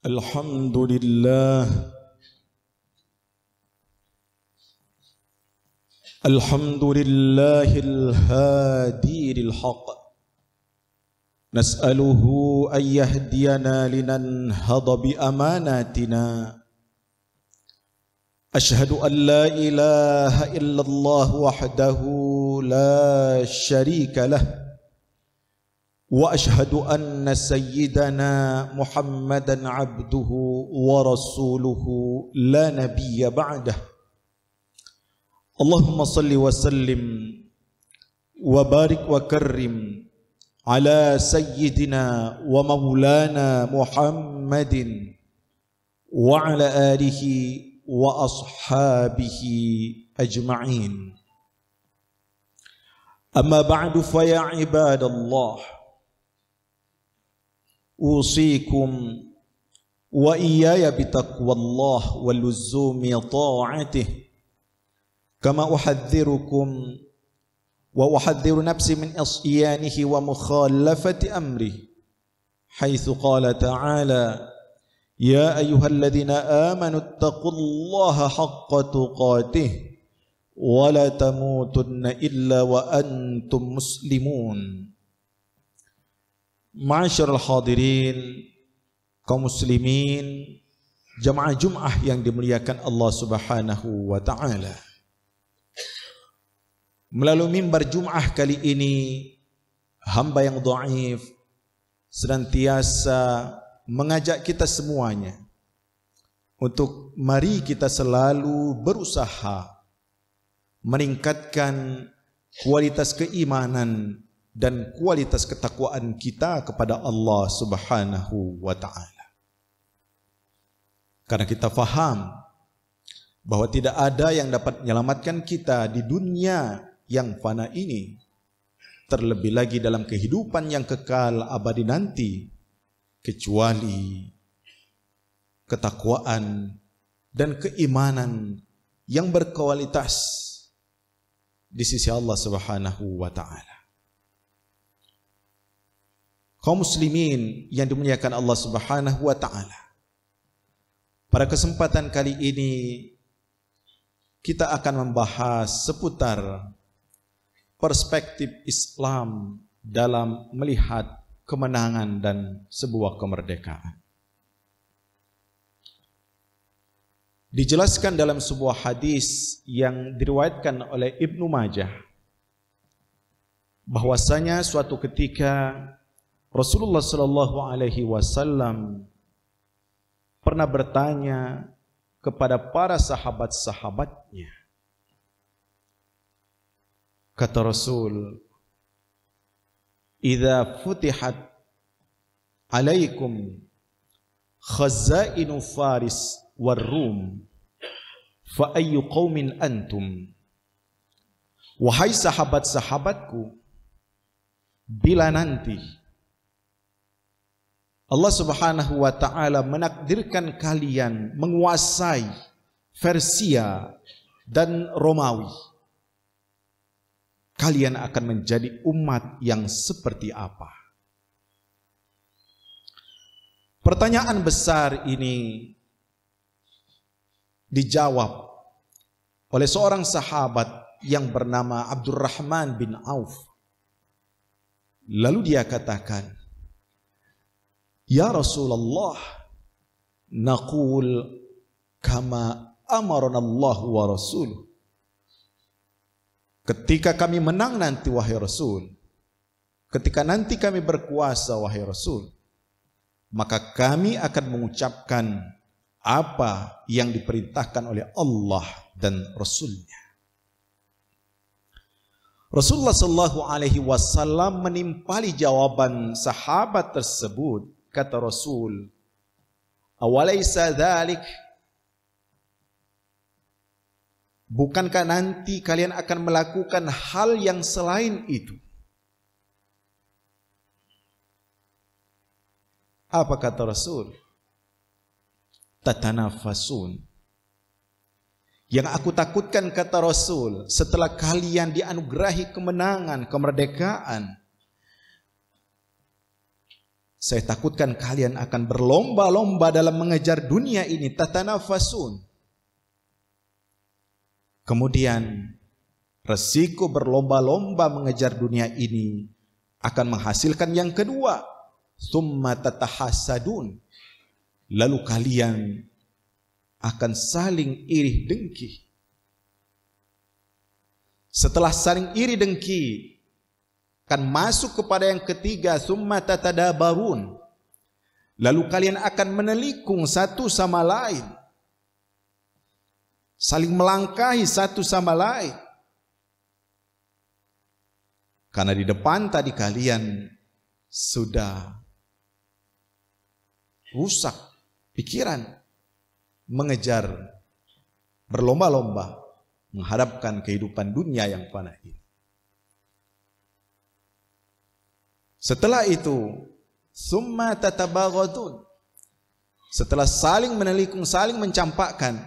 Alhamdulillah, alhamdulillahil hadi lil haqq, nas'aluhu an yahdiyana linanhada bi amanatina. Ashhadu an la ilaha illallah wahdahu la syarika lah, wa ashhadu anna sayyidana Muhammadan abduhu wa rasuluhu la nabiyya ba'dah. Allahumma salli wa sallim wa barik wa karrim ala sayyidina wa maulana Muhammadin wa ala alihi wa ashabihi ajma'in. Amma ba'du fa ya ibadallah, usikum wa iyaya bitaqwallah wa luzumi ta'atih, kama uhadzirukum wa uhadziru nafsi min isyanihi wa mukhalafati amrih, haitsu qala ta'ala ya ayyuhalladzina amanu taqullaha haqqa tuqatih wa la tamutunna illa wa antum muslimun. Ma'asyiral hadirin, kaum muslimin, jamaah Jum'ah yang dimuliakan Allah Subhanahu wa taala. Melalui mimbar Jum'ah kali ini, hamba yang dhaif senantiasa mengajak kita semuanya untuk mari kita selalu berusaha meningkatkan kualitas keimanan dan kualitas ketakwaan kita kepada Allah Subhanahu wa taala. Karena kita faham bahwa tidak ada yang dapat menyelamatkan kita di dunia yang fana ini, terlebih lagi dalam kehidupan yang kekal abadi nanti, kecuali ketakwaan dan keimanan yang berkualitas di sisi Allah Subhanahu wa taala. Kaum muslimin yang dimuliakan Allah Subhanahu wa taala, pada kesempatan kali ini kita akan membahas seputar perspektif Islam dalam melihat kemenangan dan sebuah kemerdekaan. Dijelaskan dalam sebuah hadis yang diriwayatkan oleh Ibnu Majah bahwasanya suatu ketika Rasulullah sallallahu alaihi wasallam pernah bertanya kepada para sahabat-sahabatnya. Kata Rasul, "Idza futihat alaikum khazainu Faris war Rum, fa ayyu qaumin antum?" Wahai sahabat-sahabatku, bila nanti Allah Subhanahu wa taala menakdirkan kalian menguasai Persia dan Romawi, kalian akan menjadi umat yang seperti apa? Pertanyaan besar ini dijawab oleh seorang sahabat yang bernama Abdurrahman bin Auf. Lalu dia katakan, "Ya Rasulullah, naqul kama amarana Allah wa rasuluh." Ketika kami menang nanti wahai Rasul, ketika nanti kami berkuasa wahai Rasul, maka kami akan mengucapkan apa yang diperintahkan oleh Allah dan Rasulnya. Rasulullah sallallahu alaihi wasallam menimpali jawaban sahabat tersebut. Kata Rasul, "Awalaysa dzalik?" Bukankah nanti kalian akan melakukan hal yang selain itu? Apa kata Rasul? Tatanafasun. Yang aku takutkan, kata Rasul, setelah kalian dianugerahi kemenangan, kemerdekaan, Saya takutkan kalian akan berlomba-lomba dalam mengejar dunia ini, tatanafasun. Kemudian resiko berlomba-lomba mengejar dunia ini akan menghasilkan yang kedua, summa tatahasadun. Lalu kalian akan saling iri dengki. Setelah saling iri dengki, akan masuk kepada yang ketiga, summa tatadabarun. Lalu kalian akan menelikung satu sama lain, saling melangkahi satu sama lain. Karena di depan tadi kalian sudah rusak pikiran, mengejar, berlomba-lomba menghadapkan kehidupan dunia yang fana ini. Setelah itu, summa tatabaghadun. Setelah saling menelikung, saling mencampakkan,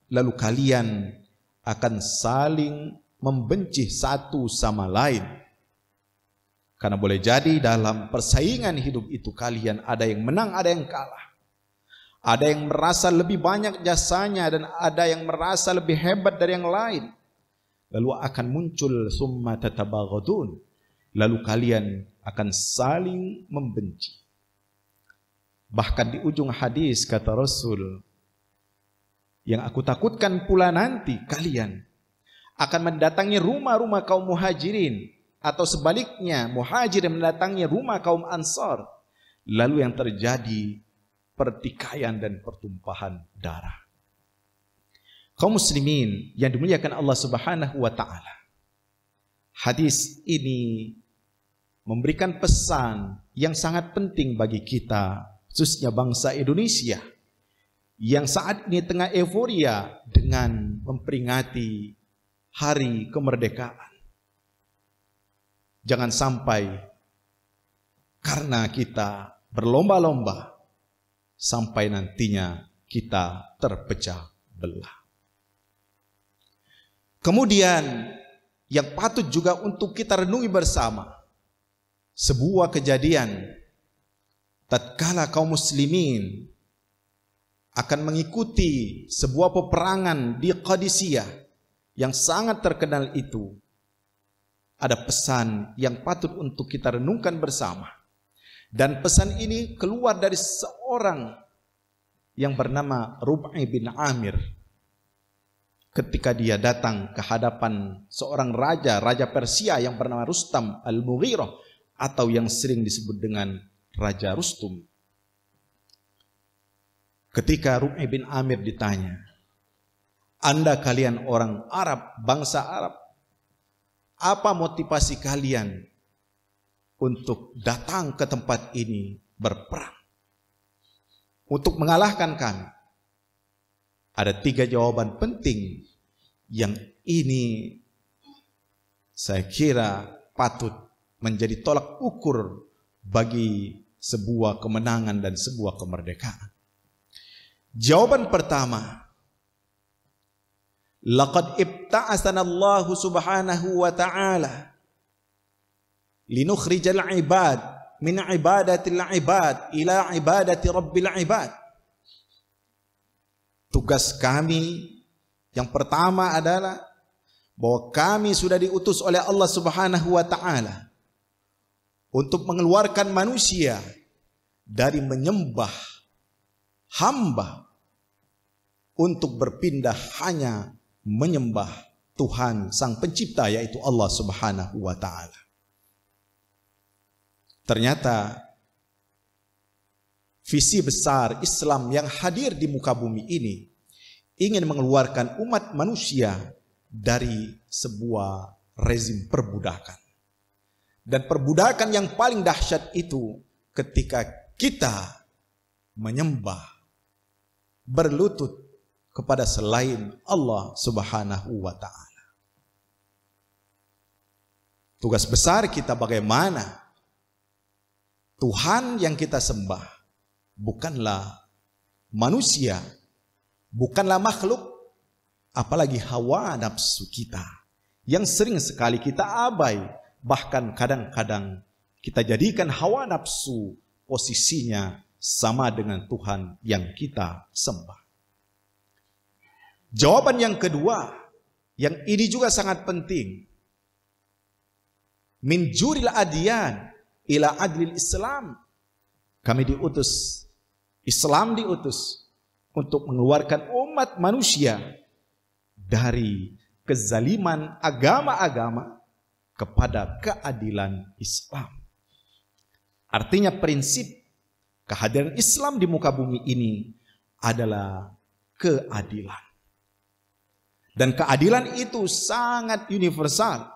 lalu kalian akan saling membenci satu sama lain. Karena boleh jadi dalam persaingan hidup itu kalian ada yang menang, ada yang kalah. Ada yang merasa lebih banyak jasanya dan ada yang merasa lebih hebat dari yang lain. Lalu akan muncul summa tatabaghadun. Lalu kalian akan saling membenci. Bahkan di ujung hadis kata Rasul, yang aku takutkan pula nanti kalian akan mendatangi rumah-rumah kaum muhajirin, atau sebaliknya muhajirin mendatangi rumah kaum ansar. Lalu yang terjadi pertikaian dan pertumpahan darah. Kaum muslimin yang dimuliakan Allah Subhanahu wa taala. Hadis ini memberikan pesan yang sangat penting bagi kita, khususnya bangsa Indonesia yang saat ini tengah euforia dengan memperingati hari kemerdekaan. Jangan sampai karena kita berlomba-lomba sampai nantinya kita terpecah belah. Kemudian yang patut juga untuk kita renungi bersama, sebuah kejadian tatkala kaum muslimin akan mengikuti sebuah peperangan di Qadisiyah yang sangat terkenal itu. Ada pesan yang patut untuk kita renungkan bersama. Dan pesan ini keluar dari seorang yang bernama Rub'i bin Amir. Ketika dia datang ke hadapan seorang raja, Raja Persia yang bernama Rustam al-Mughirah, atau yang sering disebut dengan Raja Rustum. Ketika Rub'i bin Amir ditanya, Anda kalian orang Arab, bangsa Arab, apa motivasi kalian untuk datang ke tempat ini berperang? Untuk mengalahkan kami. Ada 3 jawaban penting yang ini saya kira patut menjadi tolak ukur bagi sebuah kemenangan dan sebuah kemerdekaan. Jawaban pertama, laqad ibta'asana Allah subhanahu wa ta'ala linukhrijal ibad min ibadatil ibad ila ibadati rabbil ibad. Tugas kami yang pertama adalah bahwa kami sudah diutus oleh Allah subhanahu wa ta'ala untuk mengeluarkan manusia dari menyembah hamba untuk berpindah hanya menyembah Tuhan Sang Pencipta, yaitu Allah Subhanahu wa taala. Ternyata visi besar Islam yang hadir di muka bumi ini ingin mengeluarkan umat manusia dari sebuah rezim perbudakan. Dan perbudakan yang paling dahsyat itu ketika kita menyembah, berlutut kepada selain Allah Subhanahu wa ta'ala. Tugas besar kita bagaimana Tuhan yang kita sembah bukanlah manusia, bukanlah makhluk, apalagi hawa nafsu kita yang sering sekali kita abai. Bahkan kadang-kadang kita jadikan hawa nafsu posisinya sama dengan Tuhan yang kita sembah. Jawaban yang kedua, yang ini juga sangat penting. Min juril adyan ila adlil Islam. Kami diutus, Islam diutus untuk mengeluarkan umat manusia dari kezaliman agama-agama kepada keadilan Islam. Artinya prinsip kehadiran Islam di muka bumi ini adalah keadilan. Dan keadilan itu sangat universal.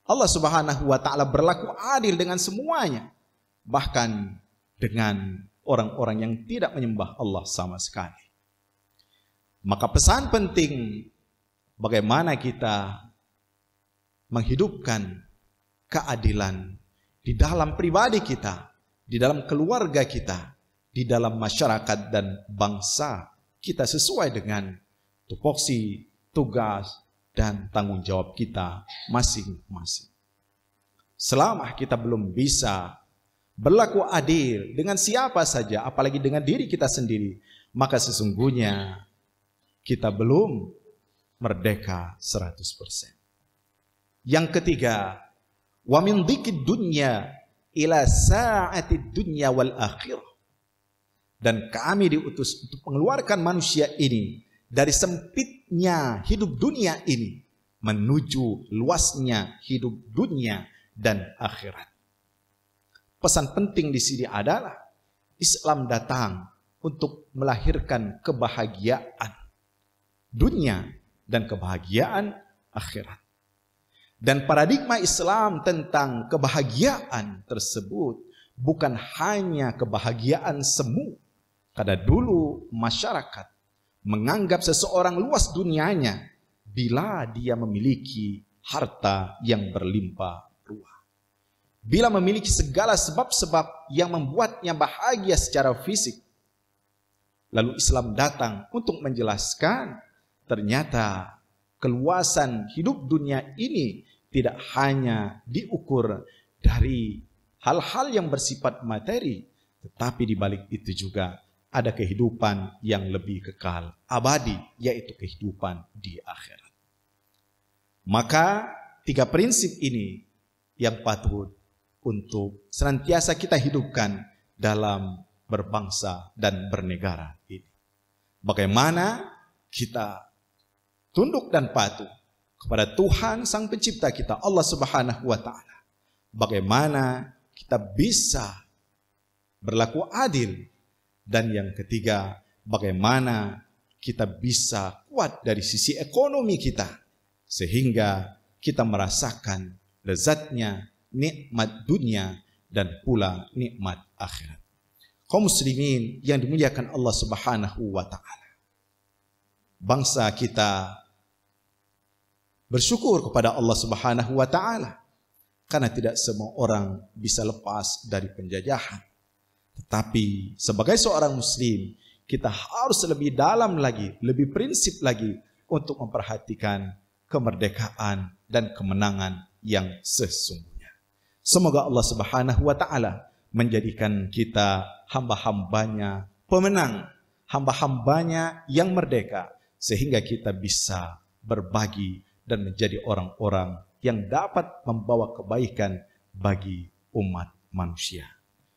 Allah Subhanahu wa taala berlaku adil dengan semuanya, bahkan dengan orang-orang yang tidak menyembah Allah sama sekali. Maka pesan penting bagaimana kita menghidupkan keadilan di dalam pribadi kita, di dalam keluarga kita, di dalam masyarakat dan bangsa kita sesuai dengan tupoksi, tugas, dan tanggung jawab kita masing-masing. Selama kita belum bisa berlaku adil dengan siapa saja, apalagi dengan diri kita sendiri, maka sesungguhnya kita belum merdeka 100%. Yang ketiga, wa min dzikid dunya ila sa'atid dunya wal akhirah. Dan kami diutus untuk mengeluarkan manusia ini dari sempitnya hidup dunia ini menuju luasnya hidup dunia dan akhirat. Pesan penting di sini adalah Islam datang untuk melahirkan kebahagiaan dunia dan kebahagiaan akhirat. Dan paradigma Islam tentang kebahagiaan tersebut bukan hanya kebahagiaan semu. Karena dulu masyarakat menganggap seseorang luas dunianya bila dia memiliki harta yang berlimpah ruah. Bila memiliki segala sebab-sebab yang membuatnya bahagia secara fisik. Lalu Islam datang untuk menjelaskan ternyata keluasan hidup dunia ini tidak hanya diukur dari hal-hal yang bersifat materi, tetapi di balik itu juga ada kehidupan yang lebih kekal, abadi, yaitu kehidupan di akhirat. Maka 3 prinsip ini yang patut untuk senantiasa kita hidupkan dalam berbangsa dan bernegara ini. Bagaimana kita tunduk dan patuh kepada Tuhan Sang Pencipta kita, Allah Subhanahu wa taala. Bagaimana kita bisa berlaku adil. Dan yang ketiga, bagaimana kita bisa kuat dari sisi ekonomi kita sehingga kita merasakan lezatnya nikmat dunia dan pula nikmat akhirat. Kaum muslimin yang dimuliakan Allah Subhanahu wa taala. Bangsa kita bersyukur kepada Allah Subhanahu wa taala karena tidak semua orang bisa lepas dari penjajahan. Tetapi sebagai seorang muslim, kita harus lebih dalam lagi, lebih prinsip lagi untuk memperhatikan kemerdekaan dan kemenangan yang sesungguhnya. Semoga Allah Subhanahu wa taala menjadikan kita hamba-hambanya pemenang, hamba-hambanya yang merdeka, sehingga kita bisa berbagi dan menjadi orang-orang yang dapat membawa kebaikan bagi umat manusia.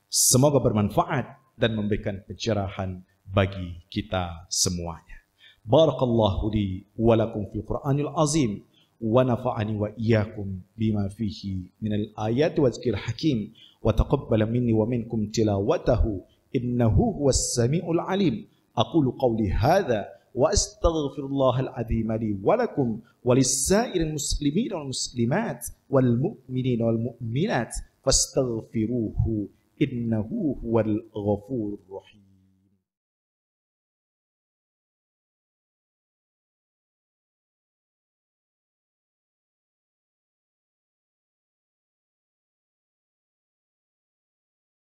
Semoga bermanfaat dan memberikan pencerahan bagi kita semuanya. Barakallahu li wa lakum fil Qur'anil azim wa nafa'ani wa iyyakum bima fihi minal ayati wa dzikril hakim wa taqabbala minni wa minkum tilawatahu innahu huwas samiul alim. Aqulu qawli hadza wa astaghfirullahal azim li wa lakum wa lis-sa'iril muslimin wal muslimat wal mu'minin wal mu'minat fastaghfiruhu innahu huwal ghafurur rahim.